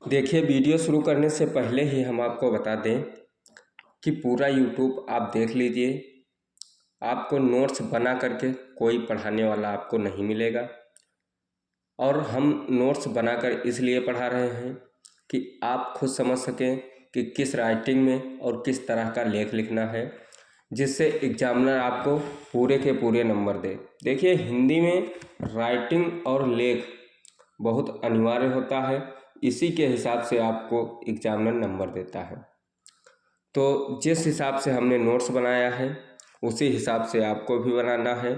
देखिए, वीडियो शुरू करने से पहले ही हम आपको बता दें कि पूरा यूट्यूब आप देख लीजिए। आपको नोट्स बना करके कोई पढ़ाने वाला आपको नहीं मिलेगा। और हम नोट्स बनाकर इसलिए पढ़ा रहे हैं कि आप खुद समझ सकें कि किस राइटिंग में और किस तरह का लेख लिखना है, जिससे एग्जामिनर आपको पूरे के पूरे नंबर दे। देखिए, हिंदी में राइटिंग और लेख बहुत अनिवार्य होता है, इसी के हिसाब से आपको एग्जामिनर नंबर देता है। तो जिस हिसाब से हमने नोट्स बनाया है उसी हिसाब से आपको भी बनाना है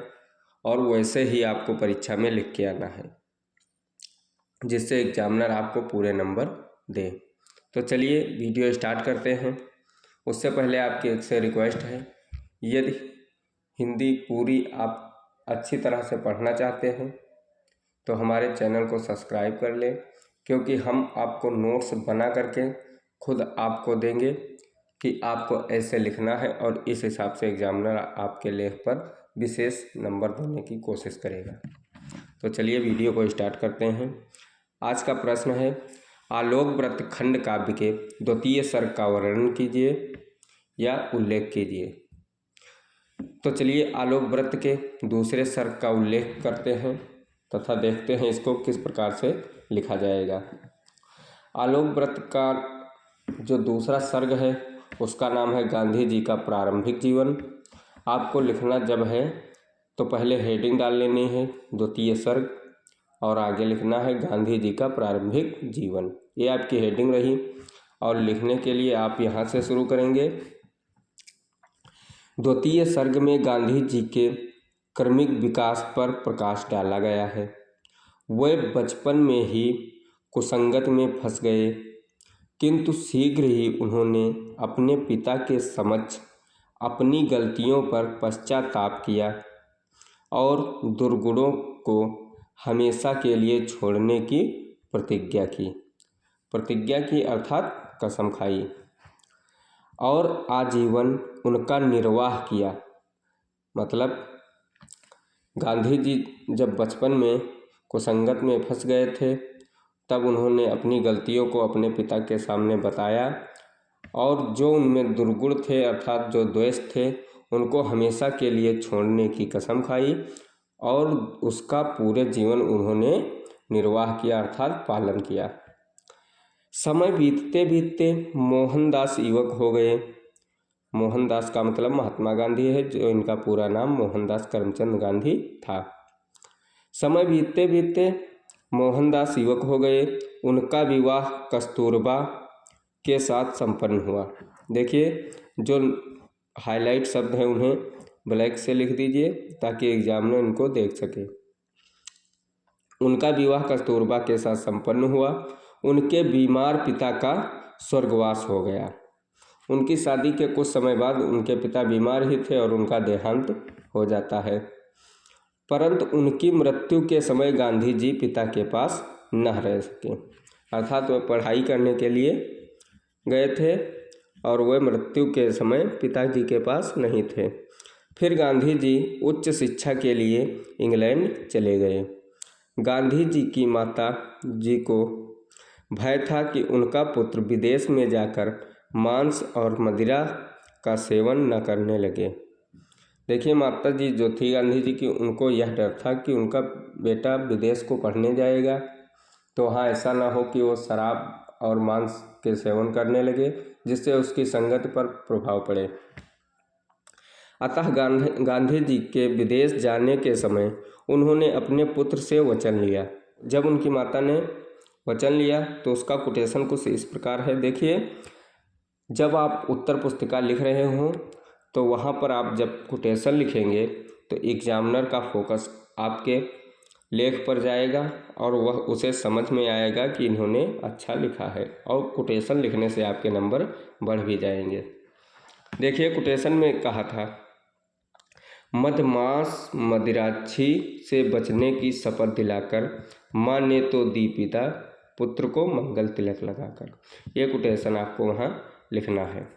और वैसे ही आपको परीक्षा में लिख के आना है, जिससे एग्जामिनर आपको पूरे नंबर दे। तो चलिए वीडियो स्टार्ट करते हैं। उससे पहले आपकी एक से रिक्वेस्ट है, यदि हिंदी पूरी आप अच्छी तरह से पढ़ना चाहते हैं तो हमारे चैनल को सब्सक्राइब कर लें, क्योंकि हम आपको नोट्स बना करके खुद आपको देंगे कि आपको ऐसे लिखना है और इस हिसाब से एग्जामिनर आपके लेख पर विशेष नंबर देने की कोशिश करेगा। तो चलिए वीडियो को स्टार्ट करते हैं। आज का प्रश्न है, आलोक व्रत खंड काव्य के द्वितीय सर्ग का वर्णन कीजिए या उल्लेख कीजिए। तो चलिए आलोक व्रत के दूसरे सर्ग का उल्लेख करते हैं तथा देखते हैं इसको किस प्रकार से लिखा जाएगा। आलोक व्रत का जो दूसरा सर्ग है उसका नाम है गांधी जी का प्रारंभिक जीवन। आपको लिखना जब है तो पहले हेडिंग डाल लेनी है द्वितीय सर्ग और आगे लिखना है गांधी जी का प्रारंभिक जीवन। ये आपकी हेडिंग रही और लिखने के लिए आप यहाँ से शुरू करेंगे। द्वितीय सर्ग में गांधी जी के क्रमिक विकास पर प्रकाश डाला गया है। वे बचपन में ही कुसंगत में फंस गए, किंतु शीघ्र ही उन्होंने अपने पिता के समक्ष अपनी गलतियों पर पश्चाताप किया और दुर्गुणों को हमेशा के लिए छोड़ने की प्रतिज्ञा की। प्रतिज्ञा की अर्थात कसम खाई और आजीवन उनका निर्वाह किया। मतलब गांधी जी जब बचपन में कुसंगत में फंस गए थे तब उन्होंने अपनी गलतियों को अपने पिता के सामने बताया और जो उनमें दुर्गुण थे अर्थात जो द्वेष थे उनको हमेशा के लिए छोड़ने की कसम खाई और उसका पूरे जीवन उन्होंने निर्वाह किया अर्थात पालन किया। समय बीतते बीतते मोहनदास युवक हो गए। मोहनदास का मतलब महात्मा गांधी है, जो इनका पूरा नाम मोहनदास करमचंद गांधी था। समय बीतते बीतते मोहनदास युवक हो गए। उनका विवाह कस्तूरबा के साथ संपन्न हुआ। देखिए, जो हाईलाइट शब्द हैं उन्हें ब्लैक से लिख दीजिए ताकि एग्जामिनर इनको देख सके। उनका विवाह कस्तूरबा के साथ संपन्न हुआ। उनके बीमार पिता का स्वर्गवास हो गया। उनकी शादी के कुछ समय बाद उनके पिता बीमार ही थे और उनका देहांत हो जाता है, परंतु उनकी मृत्यु के समय गांधी जी पिता के पास न रह सके, अर्थात वे पढ़ाई करने के लिए गए थे और वे मृत्यु के समय पिताजी के पास नहीं थे। फिर गांधी जी उच्च शिक्षा के लिए इंग्लैंड चले गए। गांधी जी की माता जी को भय था कि उनका पुत्र विदेश में जाकर मांस और मदिरा का सेवन न करने लगे। देखिए, माता जी जो थी गांधी जी की, उनको यह डर था कि उनका बेटा विदेश को पढ़ने जाएगा तो वहाँ ऐसा ना हो कि वो शराब और मांस के सेवन करने लगे, जिससे उसकी संगत पर प्रभाव पड़े। अतः गांधी जी के विदेश जाने के समय उन्होंने अपने पुत्र से वचन लिया। जब उनकी माता ने वचन लिया तो उसका कोटेशन कुछ इस प्रकार है। देखिए, जब आप उत्तर पुस्तिका लिख रहे हों तो वहाँ पर आप जब कोटेशन लिखेंगे तो एग्जामिनर का फोकस आपके लेख पर जाएगा और वह उसे समझ में आएगा कि इन्होंने अच्छा लिखा है और कोटेशन लिखने से आपके नंबर बढ़ भी जाएंगे। देखिए, कोटेशन में कहा था, मदमांस मदिराक्षी से बचने की शपथ दिलाकर माँ ने तो दी पिता पुत्र को मंगल तिलक लगाकर। ये कोटेशन आपको वहाँ लिखना है।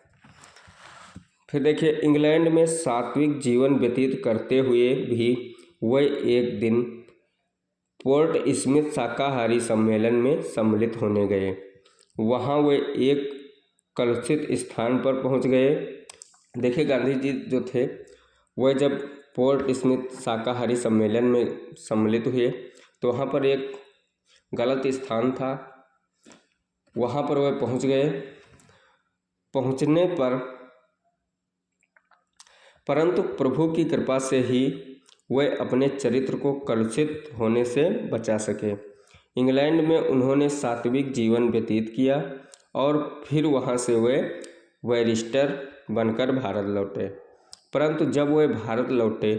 फिर देखिए, इंग्लैंड में सात्विक जीवन व्यतीत करते हुए भी वह एक दिन पोर्ट स्मिथ शाकाहारी सम्मेलन में सम्मिलित होने गए। वहाँ वे एक कलुषित स्थान पर पहुँच गए। देखिए, गांधी जी जो थे वह जब पोर्ट स्मिथ शाकाहारी सम्मेलन में सम्मिलित हुए तो वहाँ पर एक गलत स्थान था, वहाँ पर वह पहुँच गए। पहुँचने पर परंतु प्रभु की कृपा से ही वह अपने चरित्र को कलुषित होने से बचा सके। इंग्लैंड में उन्होंने सात्विक जीवन व्यतीत किया और फिर वहाँ से वे बैरिस्टर बनकर भारत लौटे। परंतु जब वे भारत लौटे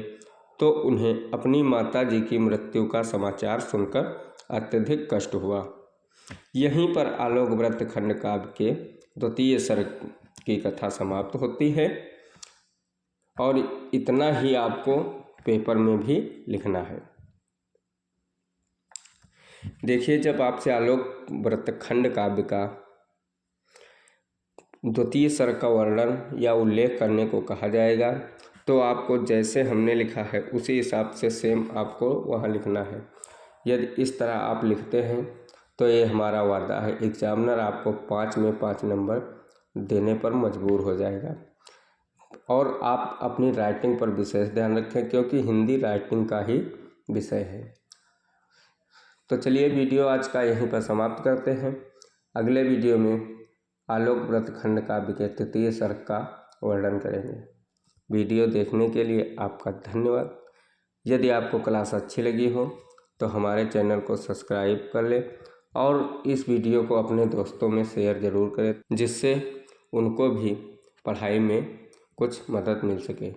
तो उन्हें अपनी माता जी की मृत्यु का समाचार सुनकर अत्यधिक कष्ट हुआ। यहीं पर आलोक व्रत खंड काव्य के द्वितीय सर्ग की कथा समाप्त होती है और इतना ही आपको पेपर में भी लिखना है। देखिए, जब आपसे आलोक व्रत खंड काव्य का द्वितीय सर्ग का वर्णन या उल्लेख करने को कहा जाएगा तो आपको जैसे हमने लिखा है उसी हिसाब से सेम आपको वहाँ लिखना है। यदि इस तरह आप लिखते हैं तो ये हमारा वादा है, एग्जामिनर आपको 5 में 5 नंबर देने पर मजबूर हो जाएगा। और आप अपनी राइटिंग पर विशेष ध्यान रखें क्योंकि हिंदी राइटिंग का ही विषय है। तो चलिए, वीडियो आज का यहीं पर समाप्त करते हैं। अगले वीडियो में आलोक व्रत खंड काव्य के तृतीय सर्ग का वर्णन करेंगे। वीडियो देखने के लिए आपका धन्यवाद। यदि आपको क्लास अच्छी लगी हो तो हमारे चैनल को सब्सक्राइब कर लें और इस वीडियो को अपने दोस्तों में शेयर ज़रूर करें जिससे उनको भी पढ़ाई में कुछ मदद मिल सके।